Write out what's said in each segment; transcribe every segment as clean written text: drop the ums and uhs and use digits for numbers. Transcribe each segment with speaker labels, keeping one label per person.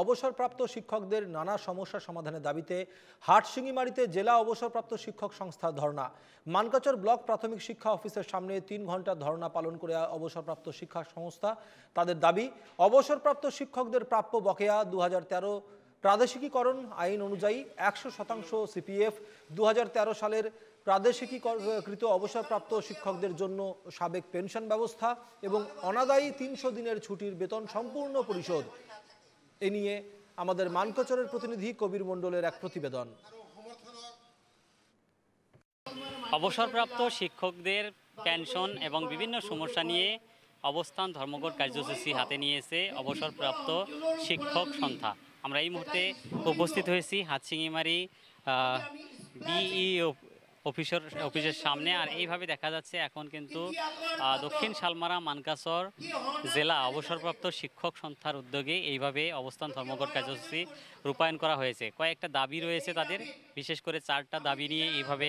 Speaker 1: অবসরপ্রাপ্ত শিক্ষকদের নানা সমস্যা সমাধানের দাবিতে হাটশিঙিমারিতে জেলা অবসরপ্রাপ্ত শিক্ষক সংস্থার ধর্ণা। মানকাচর ব্লক প্রাথমিক শিক্ষা অফিসের সামনে 3 ঘন্টা ধর্ণা পালন করে অবসরপ্রাপ্ত শিক্ষা সংস্থা। তাদের দাবি, অবসরপ্রাপ্ত শিক্ষকদের প্রাপ্য বকেয়া 2013 প্রাদেশিকীকরণ আইন অনুযায়ী 100% সিপিএফ, 2013 সালের প্রাদেশিকীকৃত অবসরপ্রাপ্ত শিক্ষকদের জন্য সাবেক পেনশন ব্যবস্থা এবং অনাদায়ী 300 দিনের ছুটির বেতন সম্পূর্ণ পরিশোধ। এ নিয়ে আমাদের মানকাচরের প্রতিনিধি কবির মণ্ডলের এক প্রতিবেদন।
Speaker 2: অবসরপ্রাপ্ত শিক্ষকদের পেনশন এবং বিভিন্ন সমস্যা নিয়ে অবস্থান ধর্মঘট কার্যসূচি হাতে নিয়েছে অবসরপ্রাপ্ত শিক্ষক সংস্থা। আমরা এই মুহূর্তে উপস্থিত হয়েছি হাটশিঙিমারি বিইও অফিসের সামনে। আর এইভাবে দেখা যাচ্ছে এখন কিন্তু দক্ষিণ শালমারা মানকাচর জেলা অবসরপ্রাপ্ত শিক্ষক সংস্থার উদ্যোগে এইভাবে অবস্থান ধর্মঘট কার্যসূচি রূপায়ণ করা হয়েছে। কয়েকটা দাবি রয়েছে তাদের, বিশেষ করে 4টা দাবি নিয়ে এইভাবে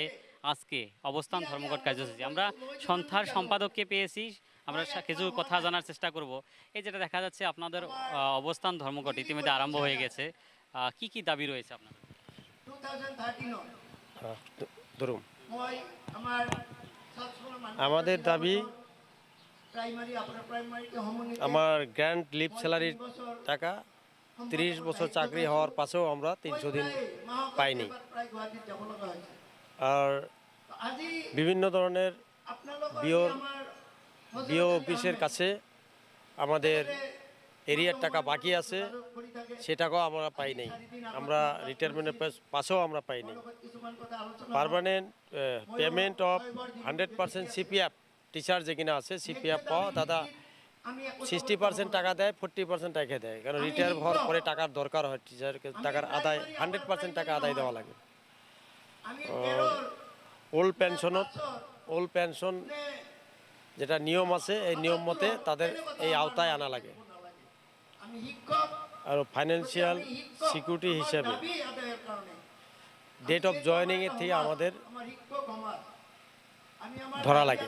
Speaker 2: আজকে অবস্থান ধর্মঘট কার্যসূচি। আমরা সংস্থার সম্পাদককে পেয়েছি, আমরা কিছু কথা জানার চেষ্টা করব। এই যেটা দেখা যাচ্ছে আপনাদের অবস্থান ধর্মঘট ইতিমধ্যে আরম্ভ হয়ে গেছে, কি কি দাবি রয়েছে আপনাদের?
Speaker 3: আমাদের দাবি, আমার গ্র্যান্ড লিভ স্যালারির টাকা 30 বছর চাকরি হওয়ার পাশেও আমরা 300 দিন পাইনি। আর বিভিন্ন ধরনের বিও অফিসের কাছে আমাদের এরিয়ার টাকা বাকি আছে, সেটাকেও আমরা পাইনি। আমরা রিটায়ারমেন্টের পাশেও আমরা পাইনি। Permanent payment of 100% CPF teacher যে কিনা আছে, সিপিএফ পাওয়া দাদা 60% টাকা দেয়, 40% টাকা দেয়, কারণ রিটায়ার হওয়ার পরে টাকার দরকার হয়। টিচারকে টাকার আদায় 100% টাকা আদায় দেওয়া লাগে। ওল্ড পেনশন যেটা নিয়ম আছে, এই নিয়ম মতে তাদের এই আওতায় আনা লাগে। আর ফাইন্যান্সিয়াল সিকিউরিটি হিসেবে ডেট অফ জয়েনিং এর থেকে আমাদের ধরা লাগে।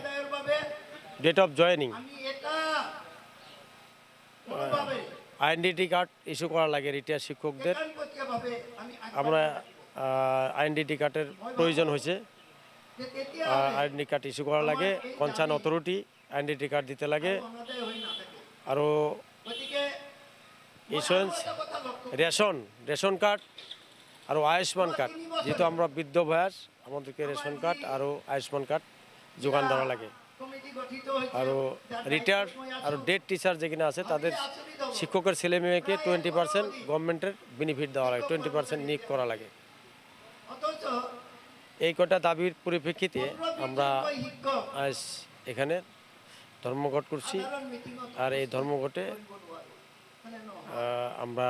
Speaker 3: Date of joining identity card issue করা লাগে রিটায়ার শিক্ষকদের। আমরা আইডেন্টিটি কার্ডের প্রয়োজন হয়েছে, আইডেন্টি কার্ড ইস্যু করা লাগে। কনসার্ন অথরিটি আইডেন্টি কার্ড দিতে লাগে। আরও ইন্স্যুরেন্স, রেশন কার্ড, আরও আয়ুষ্মান কার্ড। যেহেতু আমরা বৃদ্ধ বয়স, আমাদেরকে রেশন কার্ড আরও আয়ুষ্মান কার্ড যোগান দেওয়া লাগে। আরও রিটায়ার্ড আর ডেড টিচার যেখানে আছে তাদের শিক্ষকের ছেলে মেয়েকে 20% গভর্নমেন্টের বেনিফিট দেওয়া লাগে, 20% নিয়োগ করা লাগে। এই কটা দাবির পরিপ্রেক্ষিতে আমরা আজ এখানে ধর্মঘট করছি। আর এই ধর্মঘটে আমরা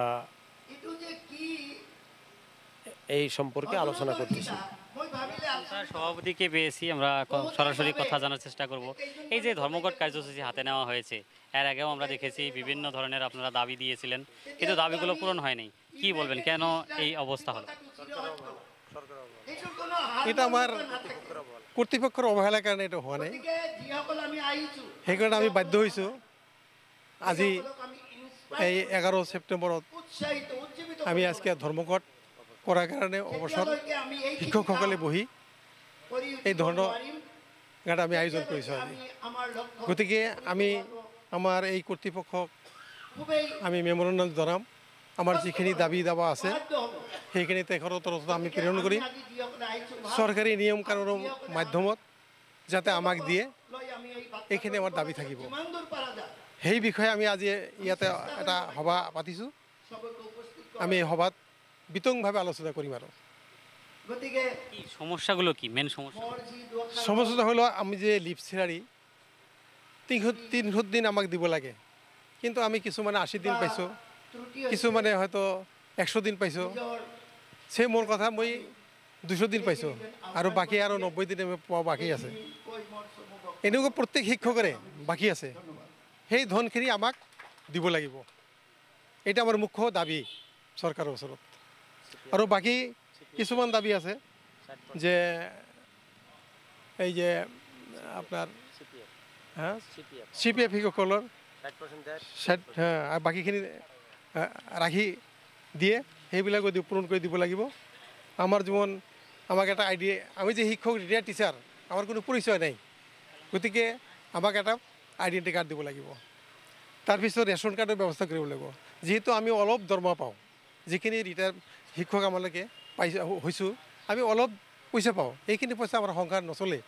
Speaker 3: এই সম্পর্কে আলোচনা করতেছি।
Speaker 2: সভাপতিকে পেয়েছি, আমরা সরাসরি কথা জানার চেষ্টা করব। এই যে ধর্মঘট কার্যসূচি হাতে নেওয়া হয়েছে, এর আগেও আমরা দেখেছি বিভিন্ন ধরনের আপনারা দাবি দিয়েছিলেন, কিন্তু দাবিগুলো পূরণ হয়নি। কি বলবেন, কেন এই অবস্থা হলো?
Speaker 4: এটা আমার কর্তৃপক্ষের অবহেলার কারণে এটা হওয়া নাই। সেই কারণে আমি বাধ্য হয়েছো আজি এই 11 সেপ্টেম্বরত আমি আজকে ধর্মঘট করার কারণে অবসর শিক্ষকসকলে বহি এই ধর্মঘট আমি আয়োজন কৰিছোঁ আজি। গতিকে আমি আমাৰ এই কৰ্তৃপক্ষক আমি মেমোৰেণ্ডাম জনাম। আমাৰ যিখিনি দাবী দাবা আছে সেইখিনি তেখেতৰ তৰফত আমি প্ৰেৰণ কৰিম। চৰকাৰী নিয়ম কানুনৰ মাধ্যমত যাতে আমাক দিয়ে, এইখিনি আমাৰ দাবী থাকিব। সেই বিষয়ে আমি আজি ইয়াতে এটা সভা পাতিছোঁ। আমি এই সভাত বিতংভাৱে আলোচনা কৰিম। আৰু
Speaker 2: সমস্যাগুলো কি, মেন
Speaker 4: সমস্যাটা হলো আমি যে লিভ স্যালারি 300 দিন আমাক দিব লাগে, কিন্তু আমি কিছুমানে 80 দিন পাইছোঁ, কিছুমানে হয়তো 100 দিন পাইছোঁ। সে মোৰ কথা মই 200 দিন পাইছোঁ, আৰু বাকী আৰু 90 দিন আমি পোৱা বাকী আছে। এনেকুৱা প্ৰত্যেক শিক্ষকৰে বাকী আছে। সেই ধনখিনি আমাক দিব লাগিব। এটা আমাৰ মুখ্য দাবী চৰকাৰৰ ওচৰত। আৰু বাকী কিছুমান দাবী আছে, যে এই যে আপোনাৰ চিপিএফ শিক্ষকসকলৰ বাকীখিনি ৰাখি দিয়ে সেইবিলাক যদি পূৰণ কৰি দিব লাগিব। আমাৰ যেমন আমাক এটা আইডিয়া, আমি যে শিক্ষক ৰিটায়াৰ্ড টিচাৰ, আমাৰ কোনো পৰিচয় নাই, গতিকে আমাক এটা আইডেণ্টি কাৰ্ড দিব লাগিব। তাৰপিছত ৰেচন কাৰ্ডৰ ব্যৱস্থা কৰিব লাগিব, যিহেতু আমি অলপ দৰমহা পাওঁ, যিখিনি ৰিটায়াৰ শিক্ষক আমালোকে হৈছোঁ, আমি অলপ পইচা পাওঁ, এইখিনি পইচা আমাৰ সংসাৰ নচলে,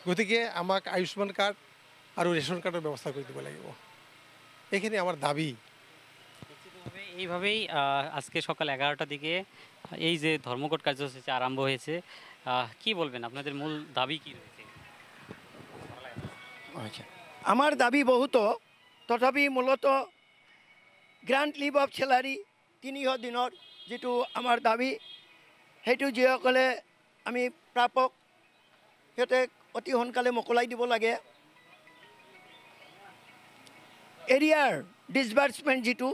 Speaker 4: গতিকে আমাক আয়ুষ্মান কাৰ্ড আৰু ৰেচন কাৰ্ডৰ ব্যৱস্থা কৰি দিব লাগিব। এইখিনি আমাৰ দাবী।
Speaker 2: এইভাবেই আজকে সকাল 11টার দিকে এই যে ধর্মঘট কার্যসূচি আরম্ভ হয়েছে, কি বলবেন আপনাদের মূল দাবি কি রয়েছে?
Speaker 5: আচ্ছা, আমার দাবি বহুত, তথাপি মূলত গ্ৰাণ্ট লিভ অফ চেলাৰী 300 দিনৰ যিটো আমাৰ দাবী, সেইটো যিসকলে আমি প্ৰাপক সিহঁতে অতি সোনকালে মোকলাই দিব লাগে। এৰিয়াৰ ডিছবাৰ্চমেণ্ট যিটো,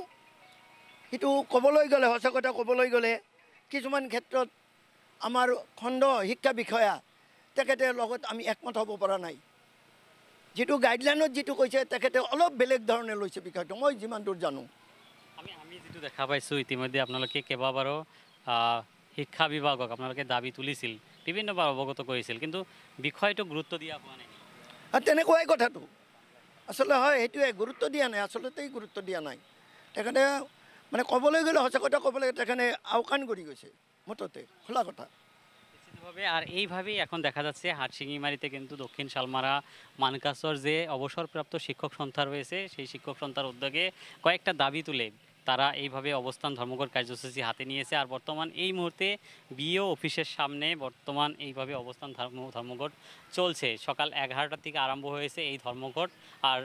Speaker 5: সেইটো ক'বলৈ গ'লে, সঁচা কথা ক'বলৈ গ'লে কিছুমান ক্ষেত্ৰত আমাৰ খণ্ড শিক্ষা বিষয়া তেখেতে লগত আমি একমত হ'ব পৰা নাই। যিটো গাইডলাইনত যিটো কৈছে তেখেতে অলপ বেলেগ ধৰণে লৈছে বিষয়টো, মই যিমান দূৰ জানো।
Speaker 2: আমি যেটো দেখা পাইছোঁ ইতিমধ্যে আপোনালোকে কেইবাবাৰো শিক্ষা বিভাগক আপোনালোকে দাবী তুলিছিল, বিভিন্নবাৰ অৱগত কৰিছিল, কিন্তু বিষয়টো গুৰুত্ব দিয়া হোৱা নাই।
Speaker 5: আৰু তেনেকুৱাই কথাটো আচলতে হয়, সেইটোৱে গুৰুত্ব দিয়া নাই, আচলতেই গুৰুত্ব দিয়া নাই। তেখেতে মানে ক'বলৈ গ'লে, সঁচা কথা ক'বলৈ তেখেতে আওকাণ কৰি গৈছে, মুঠতে খোলা কথা।
Speaker 2: নিশ্চিতভাবে। আর এইভাবেই এখন দেখা যাচ্ছে হাটশিঙিমারিতে কিন্তু দক্ষিণ শালমারা মানকাসর যে অবসরপ্রাপ্ত শিক্ষক সন্থা রয়েছে, সেই শিক্ষক সন্থার উদ্যোগে কয়েকটা দাবি তুলে তারা এইভাবে অবস্থান ধর্মঘট কার্যসূচি হাতে নিয়েছে। আর বর্তমান এই মুহূর্তে বিও অফিসের সামনে বর্তমান এইভাবে অবস্থান ধর্মঘট চলছে। সকাল 11টার থেকে আরম্ভ হয়েছে এই ধর্মঘট, আর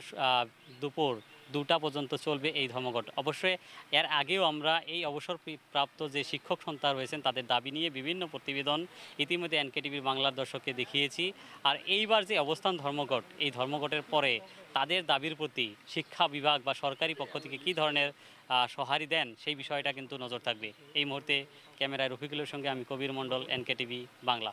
Speaker 2: দুপুর 2টা পর্যন্ত চলবে এই ধর্মঘট। অবশ্যই এর আগেও আমরা এই অবসরপ্রাপ্ত যে শিক্ষক সন্থা রয়েছেন তাদের দাবি নিয়ে বিভিন্ন প্রতিবেদন ইতিমধ্যে এনকেটিভির বাংলার দর্শককে দেখিয়েছি। আর এইবার যে অবস্থান ধর্মঘট, এই ধর্মঘটের পরে তাদের দাবির প্রতি শিক্ষা বিভাগ বা সরকারি পক্ষ থেকে কী ধরনের সঁহারি দেন সেই বিষয়টা কিন্তু নজর থাকবে। এই মুহূর্তে ক্যামেরায় রফিকুলের সঙ্গে আমি কবির মণ্ডল, এনকেটিভি বাংলা।